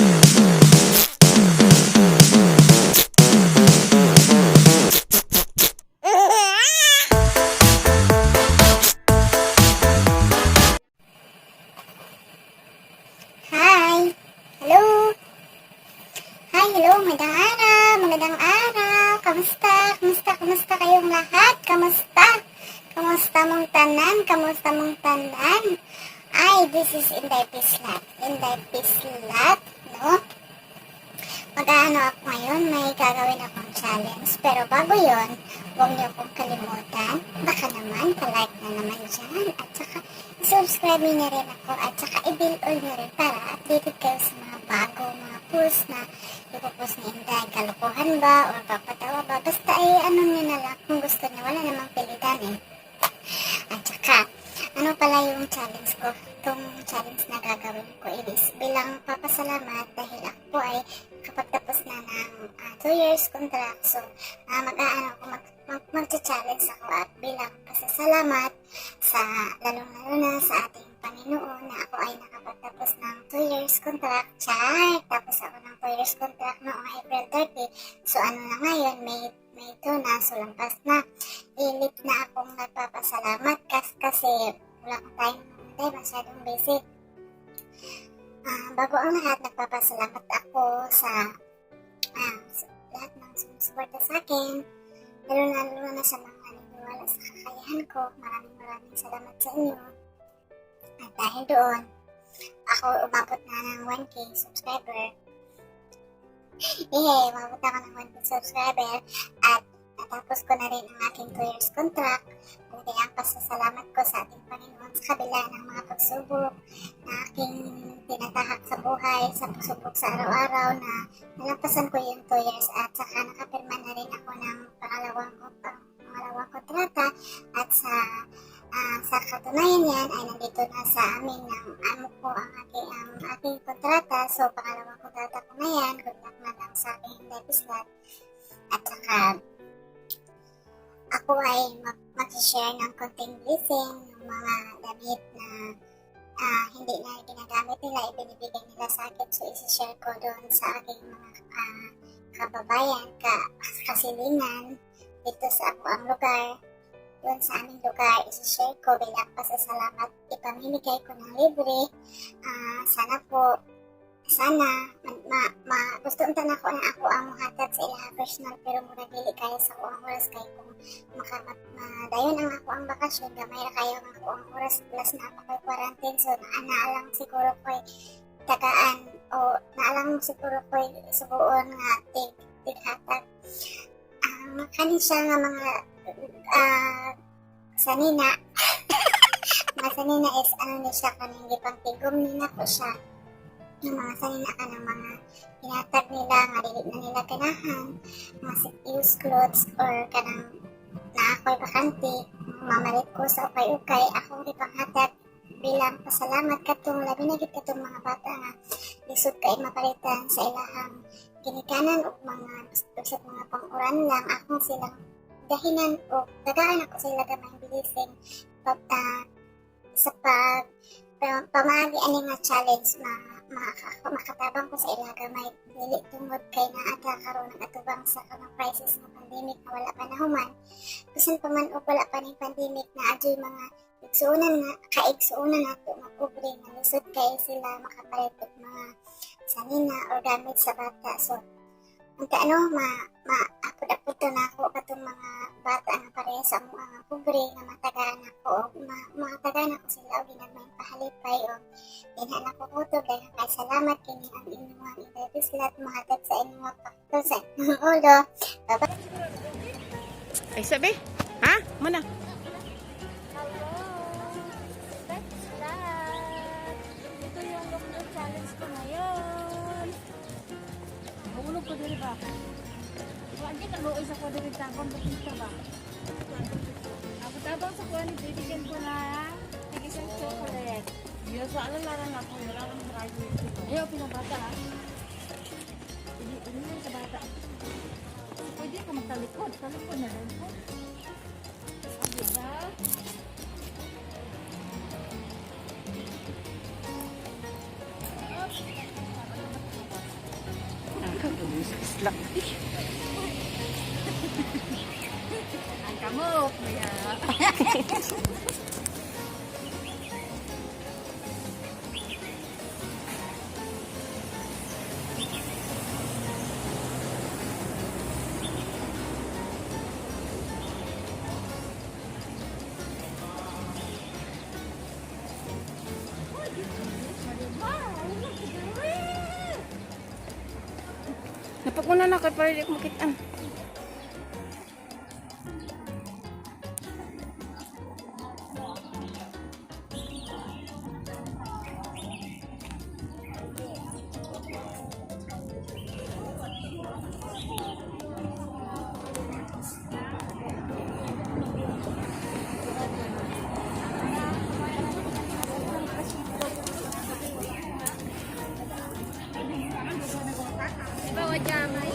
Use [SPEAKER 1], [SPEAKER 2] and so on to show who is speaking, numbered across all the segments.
[SPEAKER 1] Hi! Hello! Hi, hello! Magandang araw! Kamusta kayong lahat? Kamusta mong tanan? Ay, this is Inday Pislat, no? Mag-aano ako ngayon, may gagawin akong challenge. Pero bago yon, huwag niyo akong kalimutan. Baka naman, palike na naman dyan. At saka, subscribe niyo rin ako. At saka, i-bell all niyo rin para updated kayo sa mga bago, mga post na ipopost ni Inday. Kalokohan ba? O papatawa ba? Basta ay ano niyo na lang kung gusto niyo. Wala namang pilitan eh. At saka, ano pala yung challenge ko? Itong challenge na gagawin ko is bilang papasalamat dahil ako ay kapag tapos na ng 2 years contract. So, mag-aano ako, mag-challenge ako at bilang pasasalamat sa lalong-lalo na sa ating Panginoon na ako ay nakapagtapos ng 2 years contract. Char! Tapos ako ng 2 years contract noong April 30. So, ano na ngayon? May 2 na. So, lampas na. Ilit na akong nagpapasalamat kasi wala akong time tayo, masyadong busy. Bago ang lahat, nagpapasalamat ako sa lahat ng sumusuporta sa akin, lalo na sa mga naniwala sa kakayahan ko. Maraming salamat sa inyo. At dahil doon, ako umabot na ng 1K subscriber. Umabot ako ng 1K subscriber at natapos ko na rin ang aking 2 years contract. Kaya ang pasasalamat ko sa ating Panginoon sa kabila ng mga pagsubok na aking tinatahak sa buhay, sa pagsubok sa araw-araw na nalampasan ko yung 2 years at saka nakapirma na rin ako ng pangalawang kontrata at sa katunayan yan ay nandito na sa amin ng amo ko ang aking kontrata. So pangalawang kontrata ko na yan, good luck na lang sa aking Inday Pislat. At saka ako ay mag-share ng konting blessing, yung mga damit na hindi na ginagamit nila, ibinibigay nila sa akin. So, isi-share ko doon sa aking mga kababayan, kasilingan, dito sa ako ang lugar. Doon sa aming lugar, isi-share ko bilang pasasalamat. Ipamimigay ko ng libre. Sana gusto unta na ko na ako ang muhatag sa ilaha personal pero mura dili kaya sa ako ang oras kay kung madayon ang ako ang bakasyon gamay ra kayo ang ako ang oras plus na ako kay quarantine. So naalang siguro ko'y tagaan o naalang siguro ko'y subuon nga tig-hatag kanin siya nga mga sanina mga sanina is ano ni siya kaning gipang tigom nina ko siya ng mga sanina ka ng mga hinatag nila, nga dilit na nila ganahan, mga used clothes or kanang na ako'y bakante, mamalit ko sa ukay-ukay, akong ipanghatag bilang pasalamat katong labi na katong mga bata nga lisod kay mapalitan sa ilahang ginikanan o mga pang-uran lang, akong silang dahinan o dagaan ako sila gamay bilising sa pamagi ani nga challenge makatabang ko sa ilaga may dili tungod kay naata karon ng atubang sa kanang crisis ng pandemic na wala pa nahuman. Bisan pa man og wala pa ning pandemic na adyoy mga kaigsuonan nato makubre na lisod kay sila makapalit og mga sanina or gamit sa bata. So ang apod-apod na ako katong mga bata nga pareha sa mga kubre nga matagaan ako o matagaan ako sila o ginagmay pahalipay o dinhan ako kutob dahil kay salamat kini ang inyong Inday Pislat mahatag sa inyong pakto sa inyong ulo. Bye-bye.
[SPEAKER 2] Ay sabi? Ha? Muna.
[SPEAKER 3] Ito yung lockdown challenge ko ngayon. Mahulog ko dito ba? Wagi nag-uis ako dito sa akong bakita ba? Ako tabang sa kuha ni bibigyan ko na tigisang chocolate. Yung sa alam ako, nilarang driver dito. Ayaw, pinabata ha? Ini lang sa bata. Pwede ka magtalikod. Talikod na rin po. Diba?
[SPEAKER 2] Isla.
[SPEAKER 3] Ang kamot. Kaya.
[SPEAKER 2] Napakuna na kay para di ko makitaan.
[SPEAKER 3] Bawa jamay.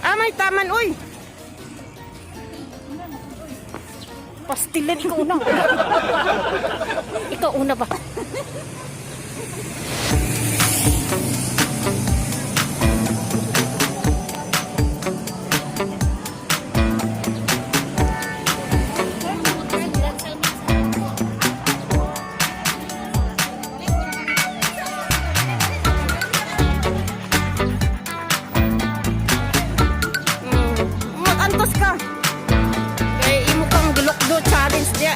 [SPEAKER 2] Ah, may taman, uy! Pastilan, ikaw una. Ikaw una ba? Magantos ka. Kaya imo kang gilokdo challenge dia.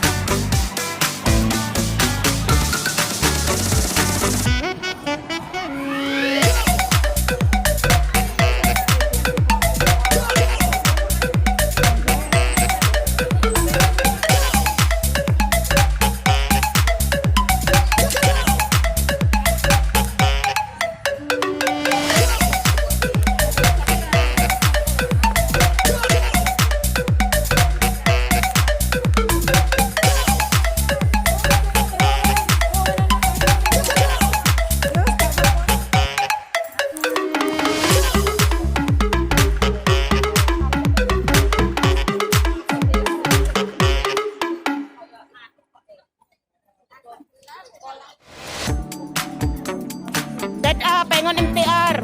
[SPEAKER 2] Dad, pengon MTR.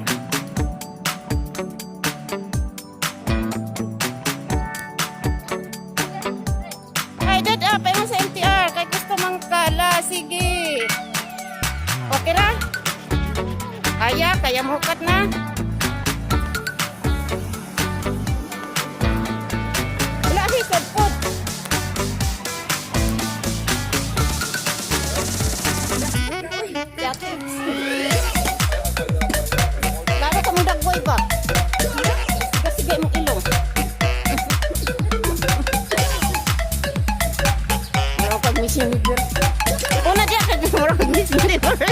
[SPEAKER 2] Ay, Dad, pengon sa MTR. Kaya gusto mang kala. Sige. Okay ra? Kaya mahukat na. Wala, hisod po. Lalo ka mong dagboy ba? Sige mong ilong. Marang pag Miss Universe. Una diya ka marang pag Miss Universe.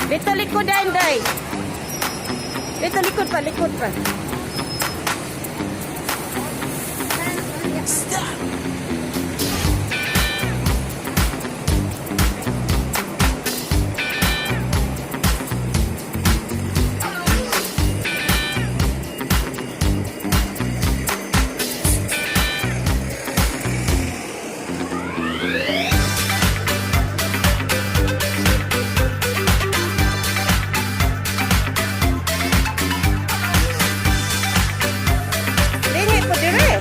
[SPEAKER 2] Dito likodan, day. Dito likod pa, likod pa. Dili po dire.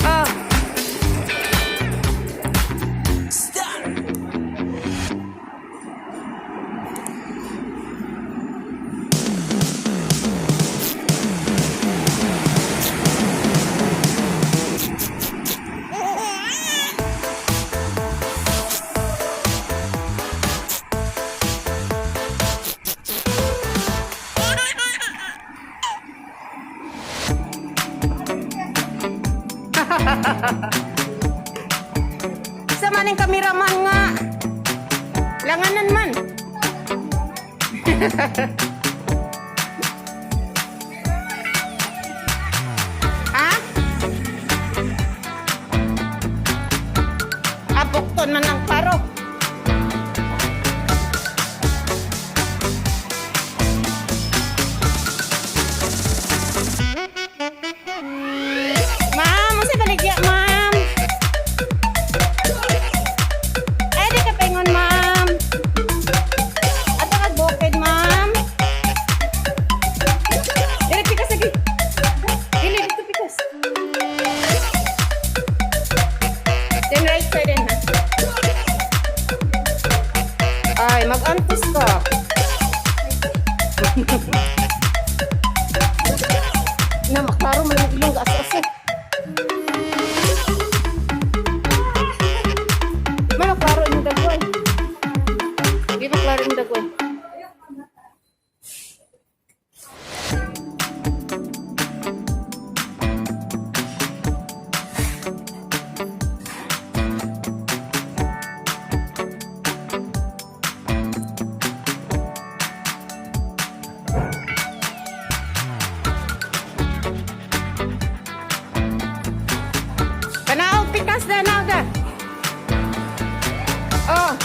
[SPEAKER 2] Oh. Sa maning kameraman nga. Langanan man. Ha? Apokton man ang paro. Ma'am, unsa baligya, ma'am? Ay, di ka pengon, ma'am. Ato ka bukid, ma'am. Dili pikas lagi. Dili dito pikas. Then right side din, ha? Ay, mag-antos ka. Na maklaro man yung ilong gas-asa. May maklaro yung dagway. Di maklaro yung dagway. Kanaog pikas na naga. Oh.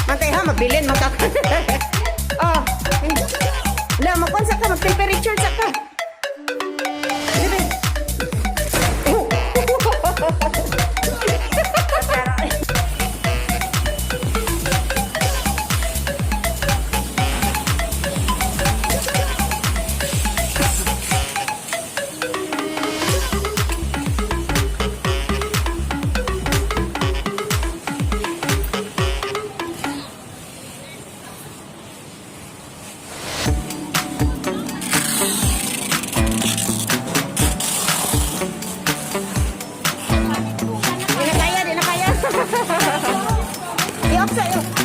[SPEAKER 2] Mantay ha, mabilin magka. Oh. La, magkonsa ka, mag-temperature sa ka. Dire. Di na kaya, di na kaya. I-off sa'yo.